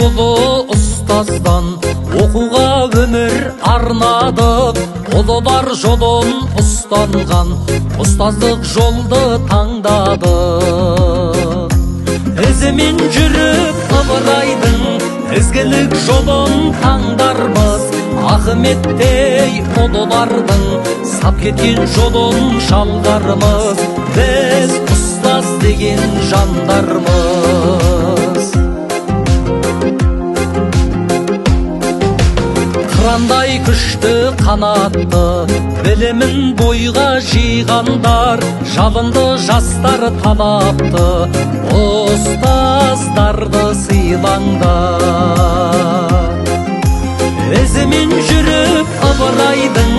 ұлы ұстаздан оқуға өмір арнадық. Ұлылар жолын ұстанған ұстаздық жолды таңдадық. Ізімен жүріп Ыбырайдың ізгілік жолын таңдармыз. Ахметтей ұлылардың сап кеткен жолын жалғармыз. Біз ұстаз деген жандармыз. Қырандай күшті қанатты білімін бойға жиғандар, жалынды жастар талапты ұстаздарды сыйлаңдар. Ізімен жүріп Ыбырайдың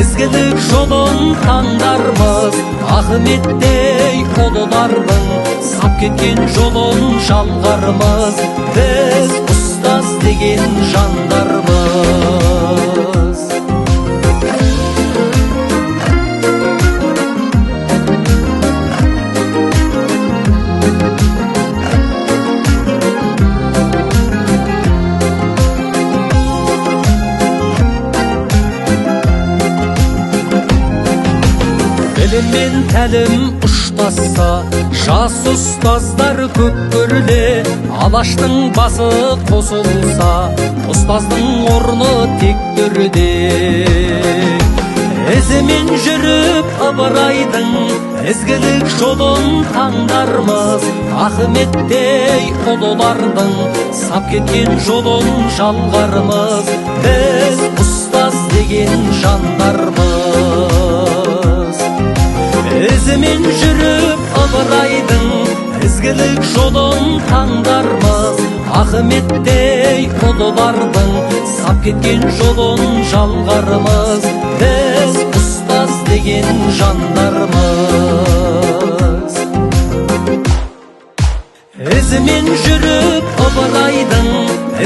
ізгілік жолын таңдармыз. Ахметтей ұлылардың сап кеткен жолын жалғармыз. Біз ұстаз деген жандармыз. Білім мен тәлім ұштасса, жас ұстаздар көп көріле. Алаштың басы қосылса, ұстаздың орны тек төрде. Ізімен жүріп Ыбырайдың ізгілік жолын таңдармыз. Ахметтей ұлылардың сап кеткен жолын жалғармыз. Біз ұстаз деген жандармыз. Ізімен жүріп Ыбырайдың ізгілік жолын таңдармыз. Ахметтей ұлылардың сап кеткен жолын жалғармыз. Біз ұстаз деген жандармыз. Ізімен жүріп Ыбырайдың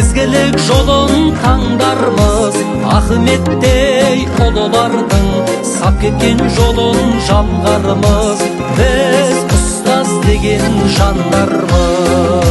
ізгілік жолын таңдармыз. Ахметтей ұлылардың сап кеткен жолын жалғармыз. Біз ұстаз деген жандармыз.